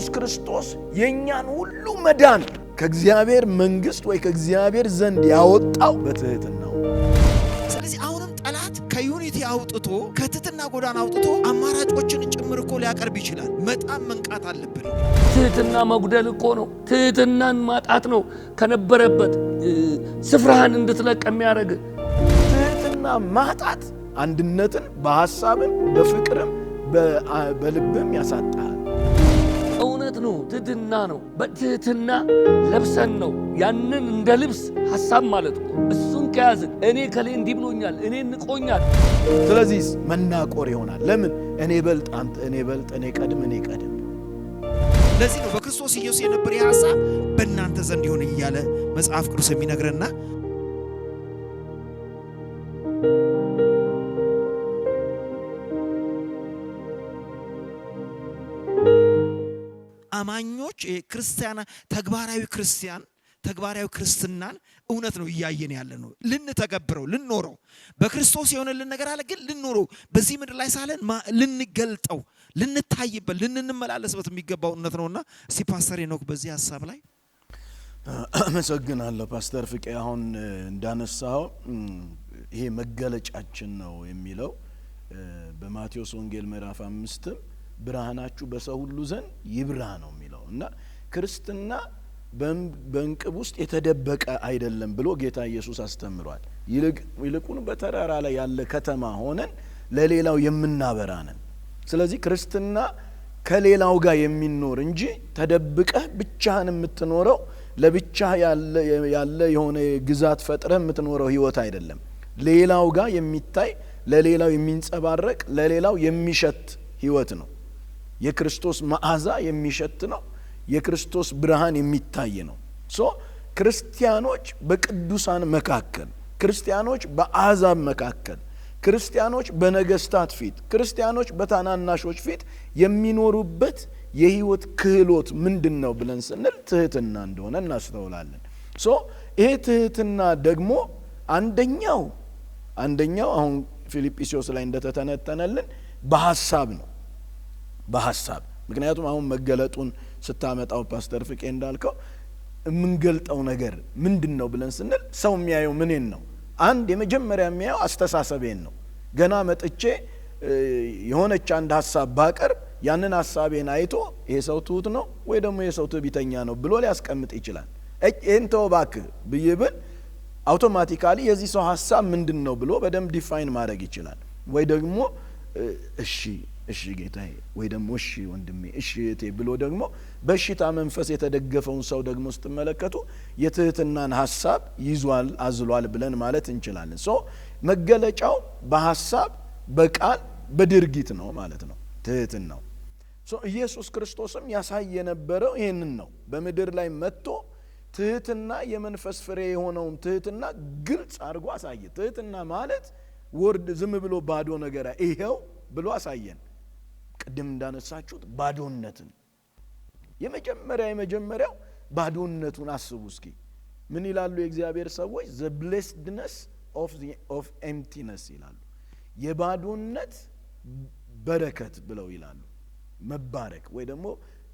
ኢየሱስ ክርስቶስ የኛን ሁሉ መዳን ከእግዚአብሔር መንግስት ወይ ከእግዚአብሔር ዘንድ ያወጣው በትህትናው። ስለዚህ አሁንም ጠላት ከዩኒቲ አውጥቶ ከትህትና ጎዳና አውጥቶ አማራጮችን ጭምር እኮ ሊያቀርብ ይችላል። በጣም መንቃት አለብን። ትህትና መጉደል እኮ ነው። ትህትናን ማጣት ነው ከነበረበት ስፍራህን እንድትለቅ የሚያደርግ። ትህትና ማጣት አንድነትን በሐሳብም በፍቅርም በልብም ያሳጣል። እውነት ነው። ትህትና ነው። በትህትና ለብሰን ነው ያንን እንደ ልብስ ሐሳብ ማለት ነው። እሱን ከያዝን እኔ ከሌ እንዲህ ብሎኛል፣ እኔ ንቆኛል፣ ስለዚህ መናቆር ይሆናል። ለምን እኔ በልጥ፣ አንተ እኔ በልጥ፣ እኔ ቀድም፣ እኔ ቀድም። ለዚህ ነው በክርስቶስ ኢየሱስ የነበረ ሐሳብ በእናንተ ዘንድ ይሁን እያለ መጽሐፍ ቅዱስ የሚነግረና አማኞች ክርስቲያና ተግባራዊ ክርስትናን እውነት ነው እያየን ያለ ነው። ልንተገብረው ልንኖረው በክርስቶስ የሆነልን ነገር አለ። ግን ልንኖረው በዚህ ምድር ላይ ሳለን ልንገልጠው ልንታይበት ልንመላለስበት የሚገባው እውነት ነውና እስቲ ፓስተር ሄኖክ በዚህ ሐሳብ ላይ አመሰግናለሁ። ፓስተር ፍቄ አሁን እንዳነሳው ይሄ መገለጫችን ነው የሚለው በማቴዎስ ወንጌል ምዕራፍ 5 ብርሃናችሁ በሰው ሁሉ ዘንድ ይብራ ነው የሚለው እና ክርስትና በእንቅብ ውስጥ የተደበቀ አይደለም ብሎ ጌታ ኢየሱስ አስተምሯል። ይልቁን በተራራ ላይ ያለ ከተማ ሆነን ለሌላው የምናበራ ነን። ስለዚህ ክርስትና ከሌላው ጋር የሚኖር እንጂ ተደብቀህ ብቻህን የምትኖረው ለብቻህ ያለ የሆነ ግዛት ፈጥረህ የምትኖረው ህይወት አይደለም። ሌላው ጋር የሚታይ ለሌላው የሚንጸባረቅ ለሌላው የሚሸት ህይወት ነው። የክርስቶስ መዓዛ የሚሸት ነው። የክርስቶስ ብርሃን የሚታይ ነው። ክርስቲያኖች በቅዱሳን መካከል፣ ክርስቲያኖች በአሕዛብ መካከል፣ ክርስቲያኖች በነገስታት ፊት፣ ክርስቲያኖች በታናናሾች ፊት የሚኖሩበት የህይወት ክህሎት ምንድነው ብለን ስንል ትህትና እንደሆነ እናስተውላለን። ይሄ ትህትና ደግሞ አንደኛው አሁን ፊልጵስዩስ ላይ እንደተተነተነልን በሐሳብ ነው። በሐሳብ ምክንያቱም አሁን መገለጡን ስታመጣው ፓስተር ፍቄ እንዳልከው የምንገልጠው ነገር ምንድነው ብለን ስንል ሰው የሚያየው ምንን ነው? አንድ የመጀመሪያ የሚያየው አስተሳሰቤን ነው። ገና መጥቼ የሆነች አንድ ሐሳብ ባቀርብ ያንን ሐሳቤን አይቶ ይሄ ሰው ትሁት ነው ወይ ደግሞ ይሄ ሰው ትዕቢተኛ ነው ብሎ ሊያስቀምጥ ይችላል። እንተው እባክህ ብዬ ብል አውቶማቲካሊ የዚህ ሰው ሐሳብ ምንድነው ብሎ በደንብ ዲፋይን ማድረግ ይችላል። ወይ ደግሞ እሺ ጌታዬ ወይ ደግሞ እሺ ወንድሜ እሺ እቴ ብሎ ደግሞ በሽታ መንፈስ የተደገፈውን ሰው ደግሞ ስትመለከቱ የትህትናን ሐሳብ ይዟል አዝሏል ብለን ማለት እንችላለን። መገለጫው በሐሳብ በቃል በድርጊት ነው ማለት ነው ትህትናው። ኢየሱስ ክርስቶስም ያሳየ የነበረው ይሄንን ነው። በምድር ላይ መጥቶ ትህትና የመንፈስ ፍሬ የሆነውን ትህትና ግልጽ አድርጎ አሳየ። ትህትና ማለት ወርድ ዝም ብሎ ባዶ ነገር ይሄው ብሎ አሳየን። ቅድም እንዳነሳችሁት ባዶነትን የመጀመሪያው ባዶነቱን አስቡ እስኪ። ምን ይላሉ የእግዚአብሔር ሰዎች? the blessedness of emptiness ይላሉ። የባዶነት በረከት ብለው ይላሉ። መባረክ ወይ ደግሞ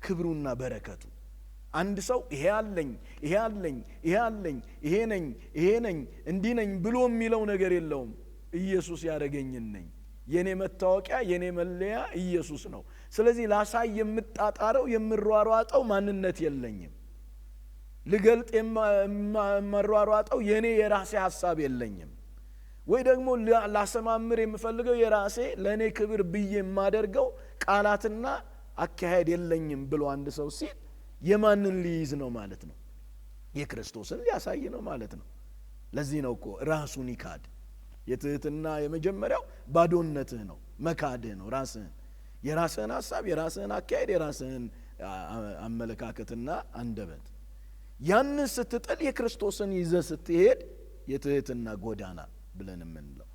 ክብሩና በረከቱ። አንድ ሰው ይሄ አለኝ ይሄ ነኝ እንዲህ ነኝ ብሎ የሚለው ነገር የለውም። ኢየሱስ ያደረገኝን ነኝ፣ የኔ መታወቂያ የኔ መለያ ኢየሱስ ነው። ስለዚህ ላሳይ የምጣጣረው የምሯሯጠው ማንነት የለኝም። ልገልጥ የምሯሯጠው የኔ የራሴ ሐሳብ የለኝም። ወይ ደግሞ ላሰማምር የምፈልገው የራሴ ለኔ ክብር ብዬ የማደርገው ቃላትና አካሄድ የለኝም ብሎ አንድ ሰው ሲል የማንን ሊይዝ ነው ማለት ነው? የክርስቶስን ሊያሳይ ነው ማለት ነው። ለዚህ ነው እኮ ራሱን ይካድ። የትህትና የመጀመሪያው ባዶነትህ ነው፣ መካድህ ነው። የራስህን ሐሳብ፣ የራስህን አካሄድ፣ የራስህን አመለካከትና አንደበት ያን ስትጥል የክርስቶስን ይዘህ ስትሄድ የትህትና ጎዳና ብለን የምንለው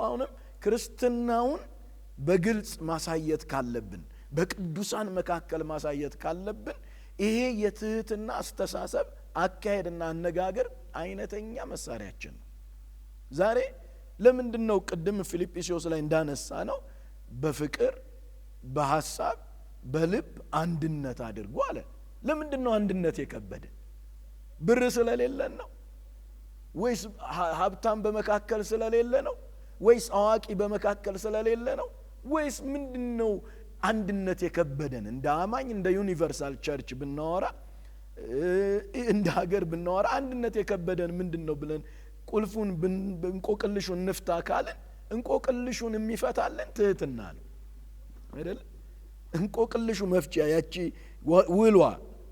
አሁንም ክርስትናውን በግልጽ ማሳየት ካለብን፣ በቅዱሳን መካከል ማሳየት ካለብን ይሄ የትህትና አስተሳሰብ አካሄድና አነጋገር አይነተኛ መሳሪያችን ነው። ዛሬ ለምንድነው ቅድም ፊልጵስዩስ ላይ እንዳነሳ ነው በፍቅር በሐሳብ በልብ አንድነት አድርጉ አለ። ለምንድን ነው አንድነት የከበደ? ብር ስለሌለን ነው ወይስ ሀብታም በመካከል ስለሌለ ነው ወይስ አዋቂ በመካከል ስለሌለ ነው ወይስ ምንድነው አንድነት የከበደን? እንደ አማኝ እንደ ዩኒቨርሳል ቸርች ብናወራ እንደ ሀገር ብናወራ አንድነት የከበደን ምንድነው ብለን ቁልፉን እንቆቅልሹን እንፍታ ካለን እንቆቅልሹን የሚፈታልን ትህትና ነው አይደል? እንቆቅልሹ መፍቻ ያቺ ውሏ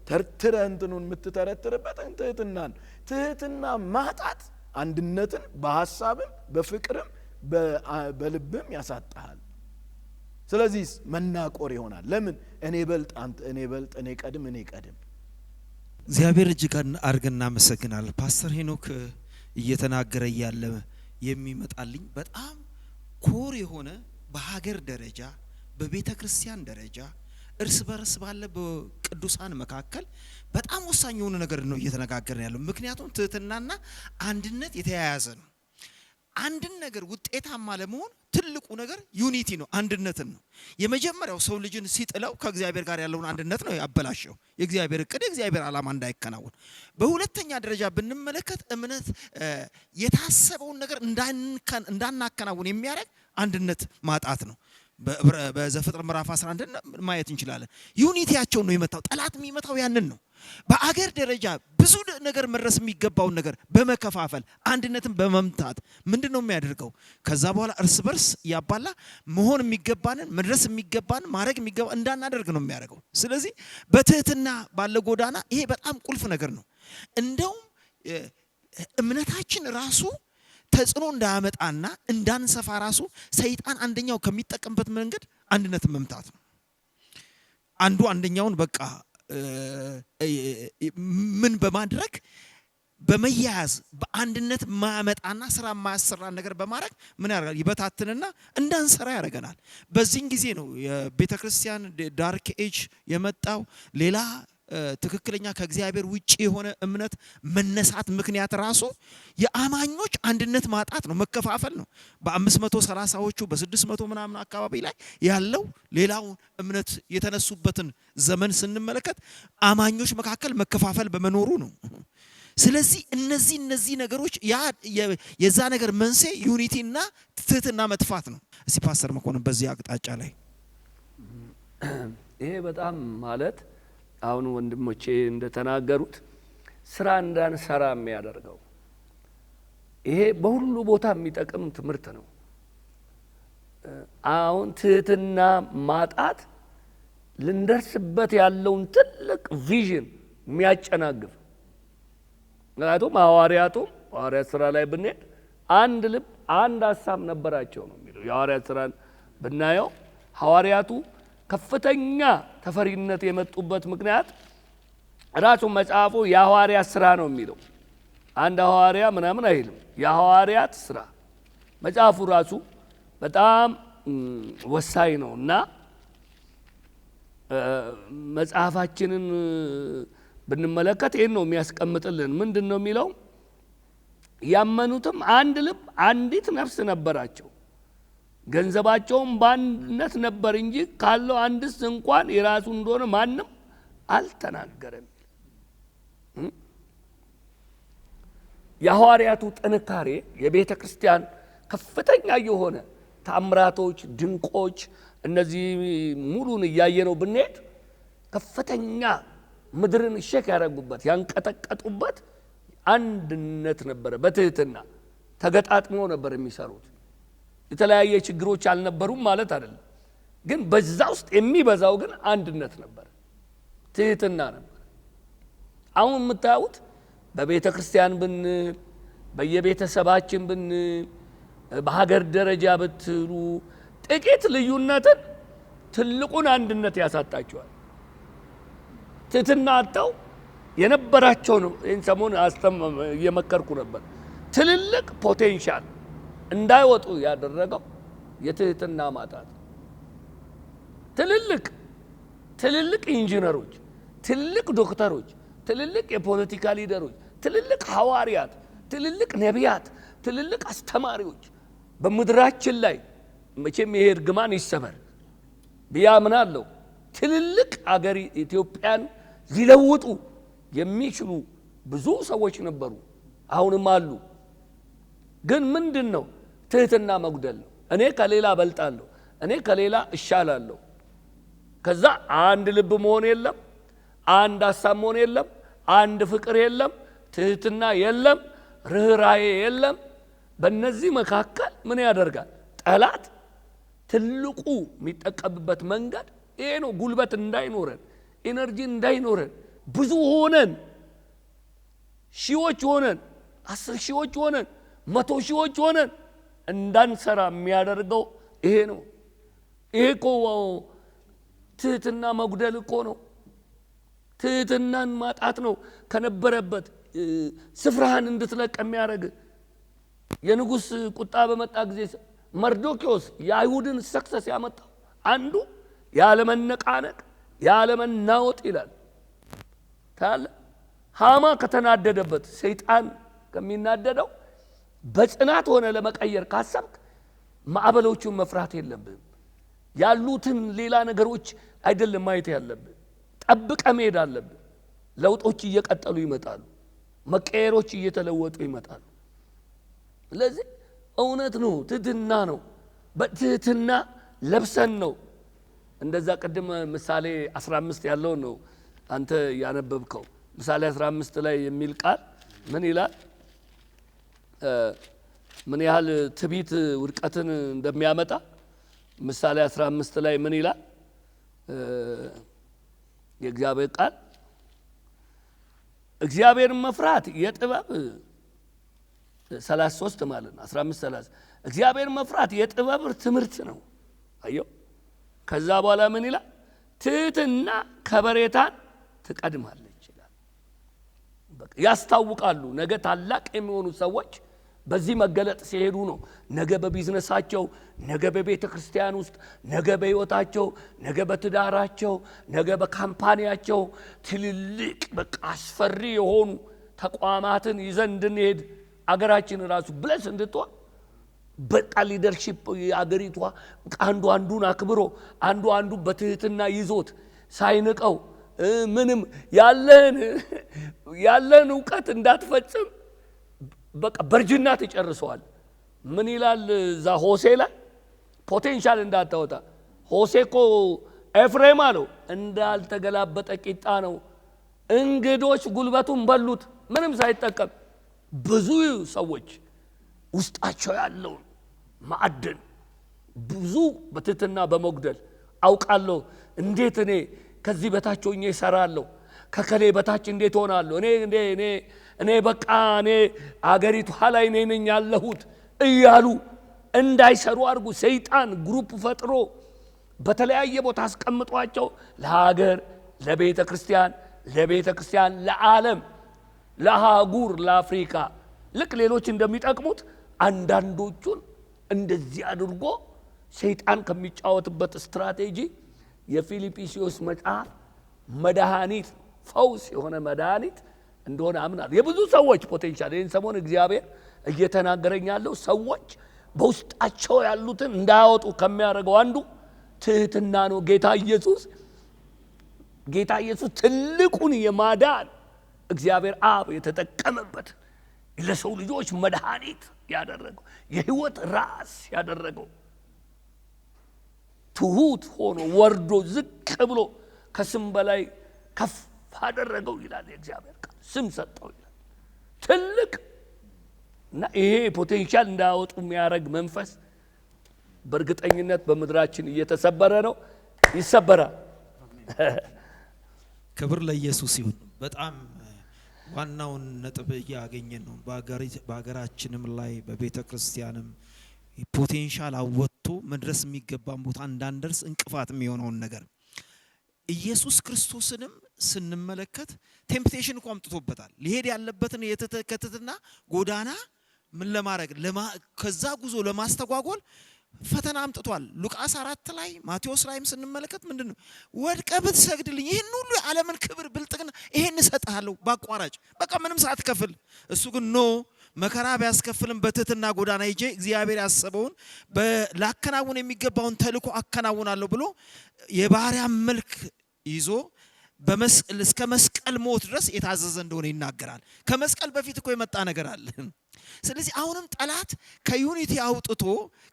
ተርትረ እንትኑን የምትተረትርበት ትህትና ነው። ትህትና ማጣት አንድነትን በሐሳብም በፍቅርም በልብም ያሳጣሃል። ስለዚህ መናቆር ይሆናል። ለምን እኔ በልጥ አንተ እኔ በልጥ እኔ ቀድም እኔ ቀድም። እግዚአብሔር እጅግ አድርገን እናመሰግናለን። ፓስተር ሄኖክ እየተናገረ ያለ የሚመጣልኝ በጣም ኮር የሆነ በሀገር ደረጃ በቤተ ክርስቲያን ደረጃ እርስ በርስ ባለ በቅዱሳን መካከል በጣም ወሳኝ የሆነ ነገር ነው እየተነጋገርን ያለው። ምክንያቱም ትህትናና አንድነት የተያያዘ ነው። አንድን ነገር ውጤታማ ለመሆን ትልቁ ነገር ዩኒቲ ነው፣ አንድነትን ነው። የመጀመሪያው ሰው ልጅን ሲጥለው ከእግዚአብሔር ጋር ያለውን አንድነት ነው ያበላሸው። የእግዚአብሔር እቅድ የእግዚአብሔር ዓላማ እንዳይከናወን። በሁለተኛ ደረጃ ብንመለከት እምነት የታሰበውን ነገር እንዳናከናውን የሚያደርግ አንድነት ማጣት ነው። በዘፍጥረት ምዕራፍ 11 ማየት እንችላለን። ዩኒቲያቸው ነው የመታው። ጠላት የሚመታው ያንን ነው። በአገር ደረጃ ብዙ ነገር መድረስ የሚገባውን ነገር በመከፋፈል አንድነትን በመምታት ምንድነው የሚያደርገው? ከዛ በኋላ እርስ በርስ ያባላ መሆን የሚገባንን መድረስ የሚገባንን ማድረግ የሚገባ እንዳናደርግ ነው የሚያደርገው። ስለዚህ በትህትና ባለ ጎዳና ይሄ በጣም ቁልፍ ነገር ነው። እንደውም እምነታችን ራሱ ተጽዕኖ እንዳያመጣና እንዳንሰፋ ራሱ ሰይጣን አንደኛው ከሚጠቀምበት መንገድ አንድነትን መምታት ነው። አንዱ አንደኛውን በቃ ምን በማድረግ በመያያዝ በአንድነት ማያመጣና ስራ ማያሰራ ነገር በማድረግ ምን ያደርጋል? ይበታትንና እንዳንሰራ ያደርገናል። በዚህን ጊዜ ነው የቤተ ክርስቲያን ዳርክ ኤጅ የመጣው። ሌላ ትክክለኛ ከእግዚአብሔር ውጪ የሆነ እምነት መነሳት ምክንያት ራሱ የአማኞች አንድነት ማጣት ነው፣ መከፋፈል ነው። በ530ዎቹ በ600 ምናምን አካባቢ ላይ ያለው ሌላው እምነት የተነሱበትን ዘመን ስንመለከት አማኞች መካከል መከፋፈል በመኖሩ ነው። ስለዚህ እነዚህ ነገሮች የዛ ነገር መንስኤ ዩኒቲና ትህትና መጥፋት ነው። እስቲ ፓስተር መኮንን በዚህ አቅጣጫ ላይ ይሄ በጣም ማለት አሁን ወንድሞቼ እንደተናገሩት ስራ እንዳንሰራ የሚያደርገው ይሄ በሁሉ ቦታ የሚጠቅም ትምህርት ነው። አሁን ትህትና ማጣት ልንደርስበት ያለውን ትልቅ ቪዥን የሚያጨናግፍ። ምክንያቱም ሐዋርያት ስራ ላይ ብንሄድ አንድ ልብ አንድ ሐሳብ ነበራቸው ነው የሚለው። የሐዋርያት ስራን ብናየው ሐዋርያቱ ከፍተኛ ተፈሪነት የመጡበት ምክንያት ራሱ መጽሐፉ የሐዋርያት ስራ ነው የሚለው። አንድ ሐዋርያ ምናምን አይልም፣ የሐዋርያት ስራ መጽሐፉ ራሱ በጣም ወሳኝ ነው እና መጽሐፋችንን ብንመለከት ይሄን ነው የሚያስቀምጥልን። ምንድነው የሚለው? ያመኑትም አንድ ልብ አንዲት ነፍስ ነበራቸው፣ ገንዘባቸውም በአንድነት ነበር እንጂ ካለው አንድስ እንኳን የራሱ እንደሆነ ማንም አልተናገረም። የሐዋርያቱ ጥንካሬ የቤተ ክርስቲያን ከፍተኛ የሆነ ታምራቶች፣ ድንቆች እነዚህ ሙሉን እያየነው ብንሄድ ከፍተኛ ምድርን ሸክ ያደረጉበት ያንቀጠቀጡበት አንድነት ነበረ። በትህትና ተገጣጥመው ነበር የሚሰሩት። የተለያየ ችግሮች አልነበሩም ማለት አይደለም፣ ግን በዛ ውስጥ የሚበዛው ግን አንድነት ነበር፣ ትህትና ነበር። አሁን የምታዩት በቤተ ክርስቲያን ብንል፣ በየቤተሰባችን ብንል፣ በሀገር ደረጃ ብትሉ ጥቂት ልዩነትን ትልቁን አንድነት ያሳጣቸዋል። ትህትና አጣው የነበራቸው ነው። ይህን ሰሞን እየመከርኩ ነበር። ትልልቅ ፖቴንሻል እንዳይወጡ ያደረገው የትህትና ማጣት። ትልልቅ ኢንጂነሮች፣ ትልልቅ ዶክተሮች፣ ትልልቅ የፖለቲካ ሊደሮች፣ ትልልቅ ሐዋርያት፣ ትልልቅ ነቢያት፣ ትልልቅ አስተማሪዎች በምድራችን ላይ መቼም ይሄ እርግማን ይሰበር ብዬ አምናለሁ። ትልልቅ አገር ኢትዮጵያን ሊለውጡ የሚችሉ ብዙ ሰዎች ነበሩ፣ አሁንም አሉ። ግን ምንድነው? ትህትና መጉደል ነው። እኔ ከሌላ በልጣለሁ፣ እኔ ከሌላ እሻላለሁ። ከዛ አንድ ልብ መሆን የለም፣ አንድ ሐሳብ መሆን የለም፣ አንድ ፍቅር የለም፣ ትህትና የለም፣ ርህራሄ የለም። በእነዚህ መካከል ምን ያደርጋል ጠላት? ትልቁ የሚጠቀምበት መንገድ ይሄ ነው። ጉልበት እንዳይኖረን፣ ኢነርጂ እንዳይኖረን፣ ብዙ ሆነን፣ ሺዎች ሆነን፣ 10 ሺዎች ሆነን፣ 100 ሺዎች ሆነን እንዳንሰራ የሚያደርገው ይሄ ነው። ይሄ እኮ ትህትና መጉደል እኮ ነው። ትህትናን ማጣት ነው ከነበረበት ስፍራህን እንድትለቅ የሚያደርግ። የንጉሥ ቁጣ በመጣ ጊዜ መርዶክዮስ የአይሁድን ሰክሰስ ያመጣው አንዱ ያለመነቃነቅ ያለመናወጥ ይላል። ታለ ሃማ ከተናደደበት ሰይጣን ከሚናደደው በጽናት ሆነ ለመቀየር ካሰብክ ማዕበሎቹን መፍራት የለብህም። ያሉትን ሌላ ነገሮች አይደለም ማየት ያለብህ፣ ጠብቀ መሄድ አለብህ። ለውጦች እየቀጠሉ ይመጣሉ፣ መቀየሮች እየተለወጡ ይመጣሉ። ስለዚህ እውነት ነው፣ ትህትና ነው። በትህትና ለብሰን ነው እንደዛ። ቅድም ምሳሌ 15 ያለው ነው አንተ ያነበብከው። ምሳሌ 15 ላይ የሚል ቃል ምን ይላል? ምን ያህል ትዕቢት ውድቀትን እንደሚያመጣ ምሳሌ 15 ላይ ምን ይላል? የእግዚአብሔር ቃል እግዚአብሔርን መፍራት የጥበብ 33 ማለት ነው 15:30 እግዚአብሔርን መፍራት የጥበብ ትምህርት ነው። አየው። ከዛ በኋላ ምን ይላል? ትህትና ከበሬታን ትቀድማለች ይላል። በቃ ያስታውቃሉ። ነገ ታላቅ የሚሆኑ ሰዎች በዚህ መገለጥ ሲሄዱ ነው። ነገ በቢዝነሳቸው፣ ነገ በቤተ ክርስቲያን ውስጥ፣ ነገ በህይወታቸው፣ ነገ በትዳራቸው፣ ነገ በካምፓኒያቸው ትልልቅ በቃ አስፈሪ የሆኑ ተቋማትን ይዘን እንድንሄድ አገራችን ራሱ ብለስ እንድትሆን በቃ ሊደርሺፕ አገሪቷ አንዱ አንዱን አክብሮ አንዱ አንዱ በትህትና ይዞት ሳይንቀው ምንም ያለን ዕውቀት እንዳትፈጽም በቃ በርጅና ተጨርሰዋል። ምን ይላል እዛ ሆሴ ላይ? ፖቴንሻል እንዳታወጣ። ሆሴ እኮ ኤፍሬም አለው እንዳልተገላበጠ ቂጣ ነው፣ እንግዶች ጉልበቱን በሉት ምንም ሳይጠቀም። ብዙ ሰዎች ውስጣቸው ያለውን ማዕድን ብዙ በትህትና በመጉደል አውቃለሁ። እንዴት እኔ ከዚህ በታች ሆኜ እሰራለሁ፣ ከከሌ በታች እንዴት ሆናለሁ፣ እኔ በቃ እኔ አገሪቷ ላይ ነኝ ያለሁት እያሉ እንዳይሰሩ አድርጉ። ሰይጣን ግሩፕ ፈጥሮ በተለያየ ቦታ አስቀምጧቸው ለሀገር፣ ለቤተ ክርስቲያን፣ ለዓለም፣ ለአህጉር፣ ለአፍሪካ ልክ ሌሎች እንደሚጠቅሙት አንዳንዶቹን እንደዚህ አድርጎ ሰይጣን ከሚጫወትበት ስትራቴጂ የፊልጵስዩስ መጽሐፍ መድኃኒት፣ ፈውስ የሆነ መድኃኒት እንደሆነ አምናለሁ። የብዙ ሰዎች ፖቴንሻል ይህን ሰሞን እግዚአብሔር እየተናገረኝ ያለው ሰዎች በውስጣቸው ያሉትን እንዳያወጡ ከሚያደርገው አንዱ ትህትና ነው። ጌታ ኢየሱስ ትልቁን የማዳን እግዚአብሔር አብ የተጠቀመበት ለሰው ልጆች መድኃኒት ያደረገው የህይወት ራስ ያደረገው ትሁት ሆኖ ወርዶ ዝቅ ብሎ ከስም በላይ ከፍ አደረገው ይላል የእግዚአብሔር ቃል። ስም ሰጠው ይላል። ትልቅ እና ይሄ ፖቴንሻል እንዳያወጡ የሚያደርግ መንፈስ በእርግጠኝነት በምድራችን እየተሰበረ ነው፣ ይሰበራል። ክብር ለኢየሱስ ይሁን። በጣም ዋናውን ነጥብ እያገኘን ነው። በሀገራችንም ላይ በቤተ ክርስቲያንም ፖቴንሻል አወጥቶ መድረስ የሚገባን ቦታ እንዳንደርስ እንቅፋት የሚሆነውን ነገር ኢየሱስ ክርስቶስንም ስንመለከት ቴምፕቴሽን እኮ አምጥቶበታል። ሊሄድ ያለበትን የተከተተና ጎዳና ምን ለማድረግ ከዛ ጉዞ ለማስተጓጎል ፈተና አምጥቷል። ሉቃስ 4 ላይ ማቴዎስ ላይም ስንመለከት ምንድነው ወድቀ ብትሰግድልኝ ይሄን ሁሉ የዓለምን ክብር ብልጥግና ይሄን እሰጥሃለሁ ባቋራጭ በቃ ምንም ሳትከፍል። እሱ ግን ኖ መከራ ቢያስከፍልም በትህትና ጎዳና ሄጄ እግዚአብሔር ያሰበውን ላከናውን የሚገባውን ተልእኮ አከናውናለሁ ብሎ የባሪያ መልክ ይዞ እስከ መስቀል ሞት ድረስ የታዘዘ እንደሆነ ይናገራል። ከመስቀል በፊት እኮ የመጣ ነገር አለ። ስለዚህ አሁንም ጠላት ከዩኒቲ አውጥቶ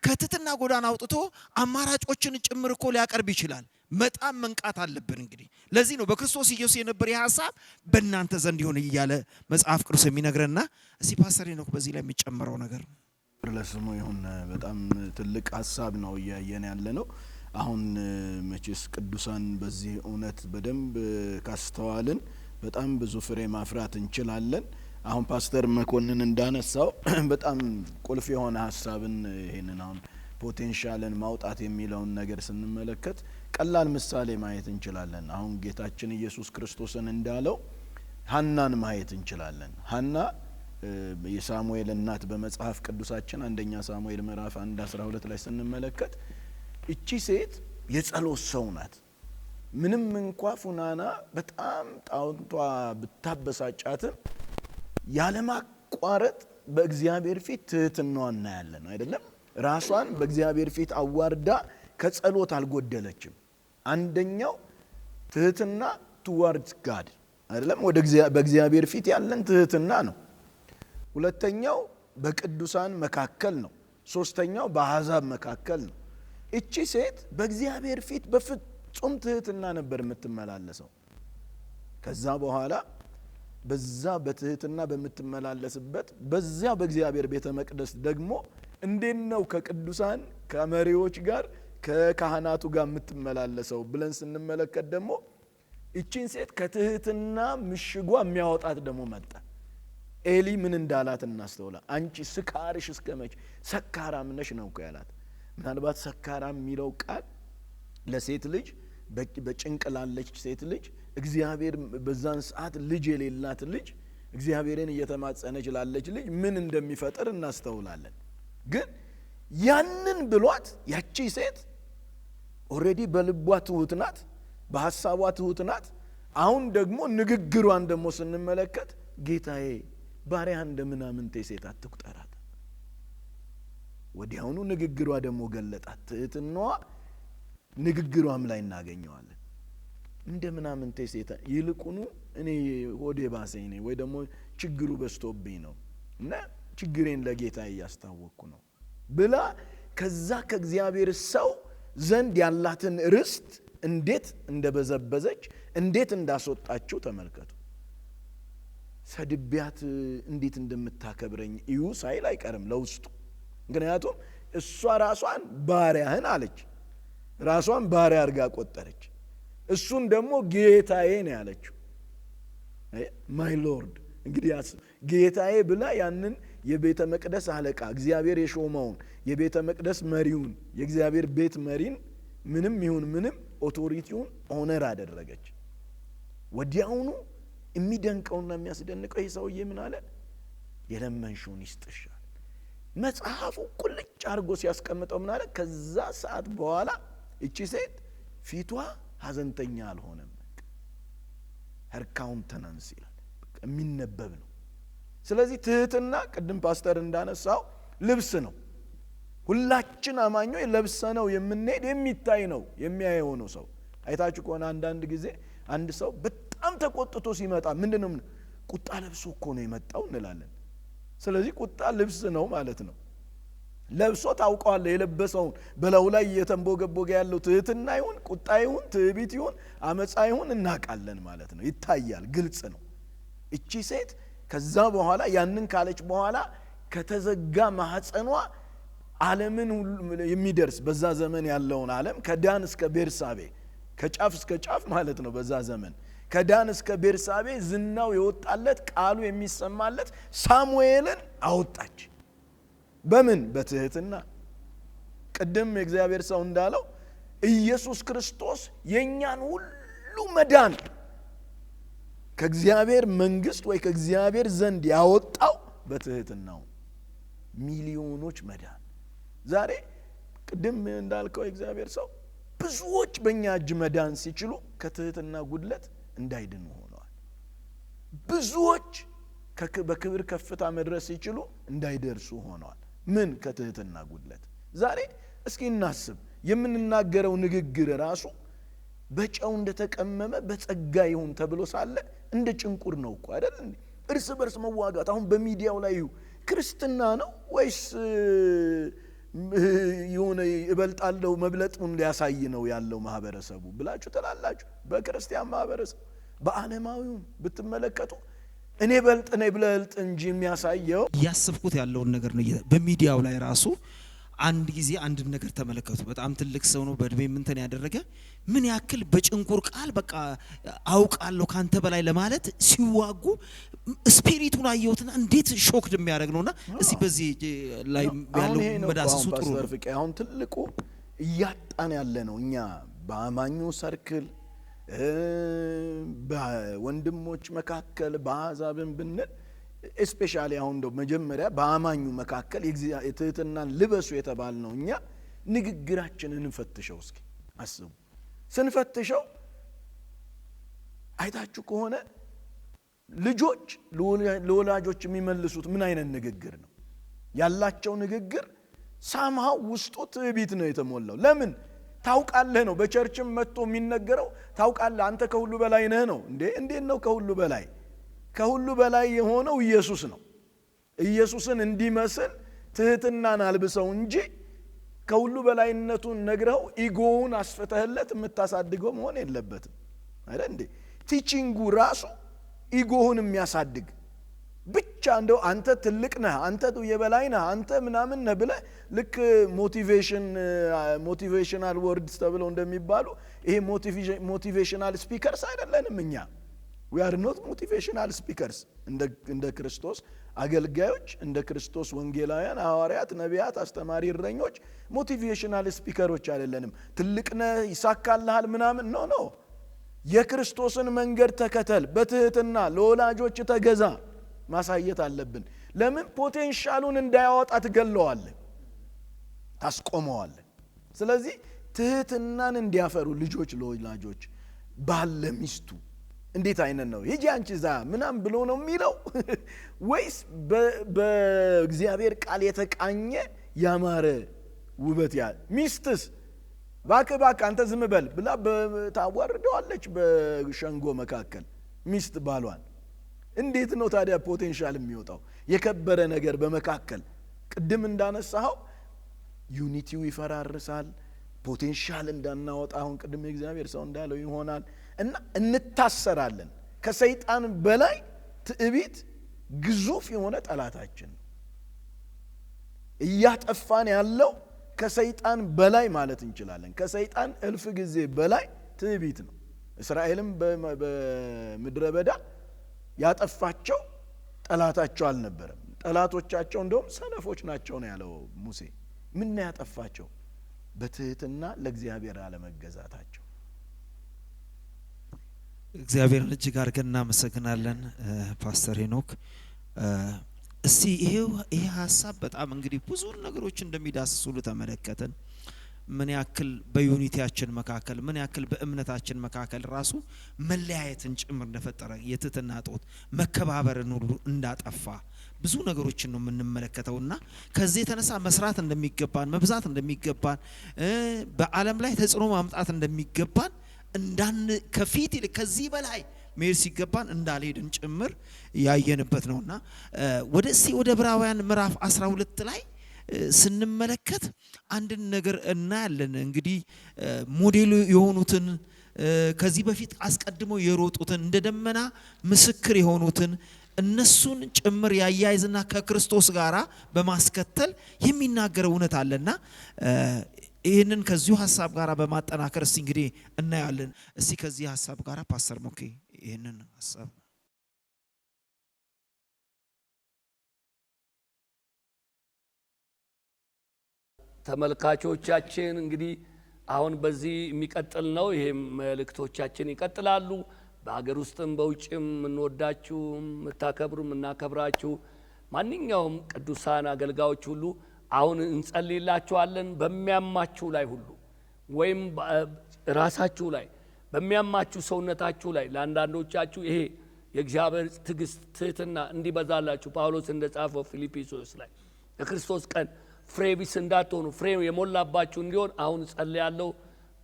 ከትህትና ጎዳና አውጥቶ አማራጮችን ጭምር እኮ ሊያቀርብ ይችላል። በጣም መንቃት አለብን። እንግዲህ ለዚህ ነው በክርስቶስ ኢየሱስ የነበረ የሐሳብ በእናንተ ዘንድ ይሁን እያለ መጽሐፍ ቅዱስ የሚነግረንና እስቲ ፓስተር ሄኖክ በዚህ ላይ የሚጨምረው ነገር ለስሙ ይሁን። በጣም ትልቅ ሐሳብ ነው እያየን ያለ ነው። አሁን መቼስ ቅዱሳን በዚህ እውነት በደንብ ካስተዋልን በጣም ብዙ ፍሬ ማፍራት እንችላለን። አሁን ፓስተር መኮንን እንዳነሳው በጣም ቁልፍ የሆነ ሐሳብን ይሄንን አሁን ፖቴንሻልን ማውጣት የሚለውን ነገር ስንመለከት ቀላል ምሳሌ ማየት እንችላለን። አሁን ጌታችን ኢየሱስ ክርስቶስን እንዳለው ሐናን ማየት እንችላለን። ሐና የሳሙኤል እናት በመጽሐፍ ቅዱሳችን አንደኛ ሳሙኤል ምዕራፍ 1:12 ላይ ስንመለከት እቺ ሴት የጸሎት ሰው ናት። ምንም እንኳን ፉናና በጣም ጣውንቷ ብታበሳጫትም ያለማቋረጥ በእግዚአብሔር ፊት ትህትናዋን እናያለን አይደለም። ራሷን በእግዚአብሔር ፊት አዋርዳ ከጸሎት አልጎደለችም። አንደኛው ትህትና towards God አይደለም፣ ወደ በእግዚአብሔር ፊት ያለን ትህትና ነው። ሁለተኛው በቅዱሳን መካከል ነው። ሶስተኛው በአሕዛብ መካከል ነው። እቺ ሴት በእግዚአብሔር ፊት በፍጹም ትህትና ነበር የምትመላለሰው። ከዛ በኋላ በዛ በትህትና በምትመላለስበት በዛ በእግዚአብሔር ቤተ መቅደስ ደግሞ እንዴት ነው ከቅዱሳን ከመሪዎች ጋር ከካህናቱ ጋር የምትመላለሰው ብለን ስንመለከት ደግሞ እቺን ሴት ከትህትና ምሽጓ የሚያወጣት ደግሞ መጣ። ኤሊ ምን እንዳላት እናስተውላ። አንቺ ስካርሽ እስከመቼ ሰካራም ነሽ ነው እኮ ያላት። ምናልባት ሰካራም የሚለው ቃል ለሴት ልጅ በጭንቅ ላለች ሴት ልጅ እግዚአብሔር በዛን ሰዓት ልጅ የሌላት ልጅ እግዚአብሔርን እየተማጸነች ላለች ልጅ ምን እንደሚፈጠር እናስተውላለን። ግን ያንን ብሏት ያቺ ሴት ኦሬዲ በልቧ ትሁት ናት፣ በሐሳቧ ትሁት ናት። አሁን ደግሞ ንግግሯን ደግሞ ስንመለከት ጌታዬ ባሪያህ እንደምናምንቴ ሴት አትቁጠራት። ወዲያውኑ ንግግሯ ደግሞ ገለጣት። ትህትናዋ ንግግሯም ላይ እናገኘዋለን። እንደምናምንቴ ሴት ይልቁኑ እኔ ሆዴ ባሰኝ ነኝ ወይ ደግሞ ችግሩ በስቶብኝ ነው እና ችግሬን ለጌታ እያስታወቅኩ ነው ብላ ከዛ ከእግዚአብሔር ሰው ዘንድ ያላትን ርስት እንዴት እንደበዘበዘች እንዴት እንዳስወጣችው ተመልከቱ። ሰድቢያት እንዴት እንደምታከብረኝ እዩ ሳይል አይቀርም ለውስጡ። ምክንያቱም እሷ ራሷን ባሪያህን አለች፣ ራሷን ባሪያ አድርጋ ቆጠረች። እሱን ደግሞ ጌታዬ ነው ያለችው። ማይ ሎርድ እንግዲህ ጌታዬ ብላ ያንን የቤተ መቅደስ አለቃ እግዚአብሔር የሾመውን የቤተ መቅደስ መሪውን የእግዚአብሔር ቤት መሪን ምንም ይሁን ምንም ኦቶሪቲውን ኦነር አደረገች። ወዲያውኑ የሚደንቀውና የሚያስደንቀው ይህ ሰውዬ ምን አለ? የለመንሽውን ይስጥሻል። መጽሐፉ ቁልጭ አድርጎ ሲያስቀምጠው ምን አለ? ከዛ ሰዓት በኋላ እቺ ሴት ፊቷ ሐዘንተኛ አልሆነም። her countenance ይላል የሚነበብ ነው። ስለዚህ ትህትና ቅድም ፓስተር እንዳነሳው ልብስ ነው። ሁላችን አማኞች ለብሰነው የምንሄድ የሚታይ ነው የሚያየው ነው። ሰው አይታችሁ ከሆነ አንዳንድ ጊዜ አንድ ሰው በጣም ተቆጥቶ ሲመጣ ምንድነው ቁጣ ለብሶ እኮ ነው የመጣው እንላለን። ስለዚህ ቁጣ ልብስ ነው ማለት ነው። ለብሶ ታውቀዋል የለበሰውን በላው ላይ የተንቦገቦገ ያለው ትህትና ይሁን ቁጣ ይሁን ትዕቢት ይሁን አመጻ ይሁን እናቃለን ማለት ነው። ይታያል፣ ግልጽ ነው። እቺ ሴት ከዛ በኋላ ያንን ካለች በኋላ ከተዘጋ ማህፀኗ ዓለምን የሚደርስ በዛ ዘመን ያለውን ዓለም ከዳን እስከ ቤርሳቤ ከጫፍ እስከ ጫፍ ማለት ነው። በዛ ዘመን ከዳን እስከ ቤርሳቤ ዝናው የወጣለት ቃሉ የሚሰማለት ሳሙኤልን አወጣች። በምን? በትህትና። ቅድም የእግዚአብሔር ሰው እንዳለው ኢየሱስ ክርስቶስ የኛን ሁሉ መዳን ከእግዚአብሔር መንግስት ወይ ከእግዚአብሔር ዘንድ ያወጣው በትህትናው ሚሊዮኖች መዳን። ዛሬ ቅድም እንዳልከው የእግዚአብሔር ሰው ብዙዎች በእኛ እጅ መዳን ሲችሉ ከትህትና ጉድለት እንዳይድኑ ሆነዋል። ብዙዎች በክብር ከፍታ መድረስ ሲችሉ እንዳይደርሱ ሆነዋል። ምን? ከትህትና ጉድለት። ዛሬ እስኪ እናስብ፣ የምንናገረው ንግግር ራሱ በጨው እንደተቀመመ በጸጋ ይሁን ተብሎ ሳለ እንደ ጭንቁር ነው እኮ አይደል እንዴ? እርስ በርስ መዋጋት አሁን በሚዲያው ላይ ክርስትና ነው ወይስ የሆነ እበልጣለሁ መብለጡን ሊያሳይ ነው ያለው ማህበረሰቡ ብላችሁ ተላላችሁ? በክርስቲያን ማህበረሰብ በዓለማዊው ብትመለከቱ እኔ በልጥ ነኝ ብለልጥ እንጂ የሚያሳየው ያስብኩት ያለውን ነገር ነው። በሚዲያው ላይ ራሱ አንድ ጊዜ አንድ ነገር ተመለከቱ። በጣም ትልቅ ሰው ነው በእድሜ ምንተን ያደረገ ምን ያክል በጭንቁር ቃል በቃ አውቃለሁ ካንተ በላይ ለማለት ሲዋጉ ስፒሪቱን አየሁትና እንዴት ሾክድ የሚያደርግ ነውና እስቲ በዚህ ላይ ያለው መዳሰሱ ጥሩ ነው። አሁን ትልቁ እያጣን ያለ ነው እኛ በአማኙ ሰርክል በወንድሞች መካከል በአሕዛብም ብንል እስፔሻሊ አሁን እንደው መጀመሪያ በአማኙ መካከል የትህትናን ልበሱ የተባልነው እኛ ንግግራችንን እንፈትሸው እስኪ አስቡ። ስንፈትሸው አይታችሁ ከሆነ ልጆች ለወላጆች የሚመልሱት ምን አይነት ንግግር ነው ያላቸው? ንግግር ሳምሃው ውስጡ ትዕቢት ነው የተሞላው። ለምን? ታውቃለህ ነው። በቸርችም መጥቶ የሚነገረው ታውቃለህ አንተ ከሁሉ በላይ ነህ ነው። እንዴት ነው ከሁሉ በላይ? ከሁሉ በላይ የሆነው ኢየሱስ ነው። ኢየሱስን እንዲመስል ትህትናን አልብሰው እንጂ ከሁሉ በላይነቱን ነግረው ኢጎውን አስፈተህለት የምታሳድገው መሆን የለበትም አይደል እንዴ? ቲቺንጉ ራሱ ኢጎውን የሚያሳድግ ብቻ እንደው አንተ ትልቅ ነህ፣ አንተ የበላይ ነህ፣ አንተ ምናምን ነህ ብለህ ልክ ሞቲቬሽናል ወርድስ ተብለው እንደሚባሉ ይሄ ሞቲቬሽናል ስፒከርስ አይደለንም እኛ። we are not motivational speakers እንደ ክርስቶስ አገልጋዮች፣ እንደ ክርስቶስ ወንጌላውያን፣ ሐዋርያት፣ ነቢያት፣ አስተማሪ እረኞች ሞቲቬሽናል ስፒከሮች አይደለንም። ትልቅ ነህ ይሳካልሃል ምናምን ነው። የክርስቶስን መንገድ ተከተል፣ በትህትና ለወላጆች ተገዛ ማሳየት አለብን። ለምን? ፖቴንሻሉን እንዳያወጣ ትገለዋለህ፣ ታስቆመዋለህ። ስለዚህ ትህትናን እንዲያፈሩ ልጆች ለወላጆች፣ ባል ለሚስቱ እንዴት አይነት ነው ሂጂ አንቺ ዛ ምናም ብሎ ነው የሚለው ወይስ በእግዚአብሔር ቃል የተቃኘ ያማረ ውበት ያ? ሚስትስ ባክ አንተ ዝም በል ብላ ታዋርደዋለች በሸንጎ መካከል ሚስት ባሏን። እንዴት ነው ታዲያ ፖቴንሻል የሚወጣው? የከበረ ነገር በመካከል ቅድም እንዳነሳው ዩኒቲው ይፈራርሳል። ፖቴንሻል እንዳናወጣ አሁን ቅድም የእግዚአብሔር ሰው እንዳለው ይሆናል እና እንታሰራለን። ከሰይጣን በላይ ትዕቢት ግዙፍ የሆነ ጠላታችን እያጠፋን ያለው ከሰይጣን በላይ ማለት እንችላለን። ከሰይጣን እልፍ ጊዜ በላይ ትዕቢት ነው። እስራኤልም በምድረ በዳ ያጠፋቸው ጠላታቸው አልነበረም። ጠላቶቻቸው እንደውም ሰነፎች ናቸው ነው ያለው ሙሴ። ምን ያጠፋቸው? በትህትና ለእግዚአብሔር አለመገዛታቸው። እግዚአብሔርን እጅግ አድርገን እናመሰግናለን ፓስተር ሄኖክ። እስቲ ይሄ ሀሳብ በጣም እንግዲህ ብዙ ነገሮች እንደሚዳስሱ ተመለከተን። ምን ያክል በዩኒቲያችን መካከል ምን ያክል በእምነታችን መካከል ራሱ መለያየትን ጭምር እንደፈጠረ፣ የትህትና ጦት መከባበርን ሁሉ እንዳጠፋ ብዙ ነገሮችን ነው የምንመለከተውና ከዚህ የተነሳ መስራት እንደሚገባን፣ መብዛት እንደሚገባን፣ በዓለም ላይ ተጽዕኖ ማምጣት እንደሚገባን ከፊት ከዚህ በላይ መሄድ ሲገባን እንዳልሄድን ጭምር ያየንበት ነውና ወደ ዕብራውያን ምዕራፍ 12 ላይ ስንመለከት አንድን ነገር እናያለን። እንግዲህ ሞዴሉ የሆኑትን ከዚህ በፊት አስቀድመው የሮጡትን እንደ ደመና ምስክር የሆኑትን እነሱን ጭምር ያያይዝና ከክርስቶስ ጋራ በማስከተል የሚናገረው እውነት አለና ይህንን ከዚሁ ሐሳብ ጋራ በማጠናከር እስቲ እንግዲህ እናያለን። እስቲ ከዚህ ሐሳብ ጋራ ፓስተር ሞኬ ይህንን ሐሳብ ተመልካቾቻችን እንግዲህ አሁን በዚህ የሚቀጥል ነው። ይሄም መልእክቶቻችን ይቀጥላሉ። በአገር ውስጥም በውጭም እንወዳችሁ የምታከብሩ እናከብራችሁ ማንኛውም ቅዱሳን አገልጋዮች ሁሉ አሁን እንጸልይላችኋለን። በሚያማችሁ ላይ ሁሉ ወይም ራሳችሁ ላይ በሚያማችሁ ሰውነታችሁ ላይ ለአንዳንዶቻችሁ ይሄ የእግዚአብሔር ትዕግስት ትህትና እንዲበዛላችሁ ጳውሎስ እንደጻፈው ፊልጵስዩስ ላይ ለክርስቶስ ቀን ፍሬ ቢስ እንዳትሆኑ ፍሬ የሞላባችሁ እንዲሆን አሁን ጸልያለሁ።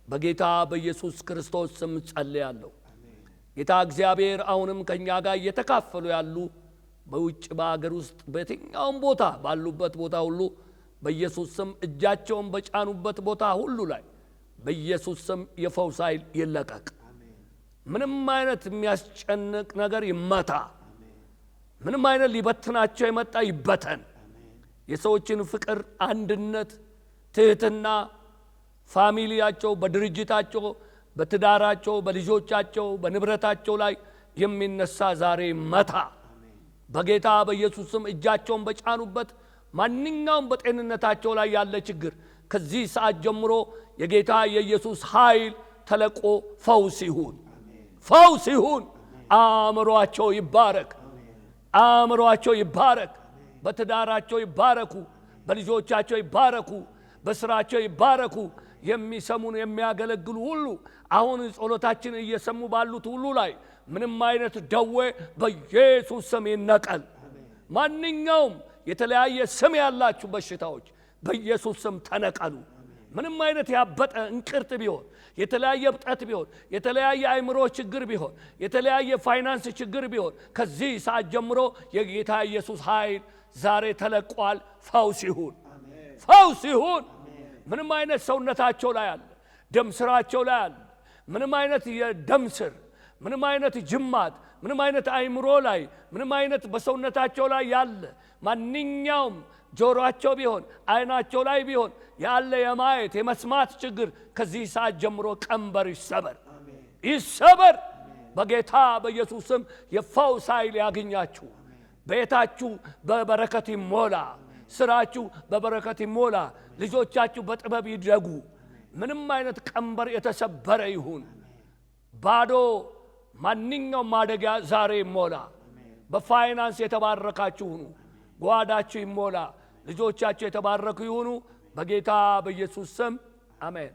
በጌታ በኢየሱስ ክርስቶስ ስም ጸልያለሁ። ጌታ እግዚአብሔር አሁንም ከኛ ጋር እየተካፈሉ ያሉ በውጭ በአገር ውስጥ በየትኛውም ቦታ ባሉበት ቦታ ሁሉ በኢየሱስ ስም እጃቸውን በጫኑበት ቦታ ሁሉ ላይ በኢየሱስ ስም የፈውስ ኃይል ይለቀቅ። ምንም አይነት የሚያስጨንቅ ነገር ይመታ። ምንም አይነት ሊበትናቸው የመጣ ይበተን። የሰዎችን ፍቅር፣ አንድነት፣ ትህትና ፋሚሊያቸው፣ በድርጅታቸው፣ በትዳራቸው፣ በልጆቻቸው፣ በንብረታቸው ላይ የሚነሳ ዛሬ መታ በጌታ በኢየሱስ ስም። እጃቸውን በጫኑበት ማንኛውም በጤንነታቸው ላይ ያለ ችግር ከዚህ ሰዓት ጀምሮ የጌታ የኢየሱስ ኃይል ተለቆ ፈውስ ይሁን፣ ፈውስ ይሁን። አእምሮአቸው ይባረክ፣ አእምሮአቸው ይባረክ። በትዳራቸው ይባረኩ፣ በልጆቻቸው ይባረኩ፣ በስራቸው ይባረኩ። የሚሰሙን የሚያገለግሉ ሁሉ አሁን ጸሎታችን እየሰሙ ባሉት ሁሉ ላይ ምንም አይነት ደዌ በኢየሱስ ስም ይነቀል። ማንኛውም የተለያየ ስም ያላችሁ በሽታዎች በኢየሱስ ስም ተነቀሉ። ምንም አይነት ያበጠ እንቅርት ቢሆን፣ የተለያየ ብጠት ቢሆን፣ የተለያየ አእምሮ ችግር ቢሆን፣ የተለያየ ፋይናንስ ችግር ቢሆን ከዚህ ሰዓት ጀምሮ የጌታ ኢየሱስ ኃይል ዛሬ ተለቋል። ፈውስ ይሁን፣ ፈውስ ይሁን። ምንም አይነት ሰውነታቸው ላይ አለ፣ ደም ስራቸው ላይ አለ፣ ምንም አይነት የደም ስር፣ ምንም አይነት ጅማት፣ ምንም አይነት አእምሮ ላይ፣ ምንም አይነት በሰውነታቸው ላይ ያለ ማንኛውም ጆሮአቸው ቢሆን አይናቸው ላይ ቢሆን ያለ የማየት የመስማት ችግር ከዚህ ሰዓት ጀምሮ ቀንበር ይሰበር፣ ይሰበር። በጌታ በኢየሱስ ስም የፈውስ ኃይል ያገኛችሁ። ቤታችሁ በበረከት ይሞላ፣ ስራችሁ በበረከት ይሞላ፣ ልጆቻችሁ በጥበብ ይደጉ። ምንም አይነት ቀንበር የተሰበረ ይሁን። ባዶ ማንኛውም ማደጊያ ዛሬ ይሞላ። በፋይናንስ የተባረካችሁ ሁኑ፣ ጓዳችሁ ይሞላ፣ ልጆቻችሁ የተባረኩ ይሁኑ። በጌታ በኢየሱስ ስም አሜን።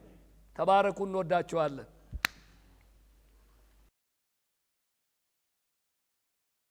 ተባረኩ። እንወዳችኋለን።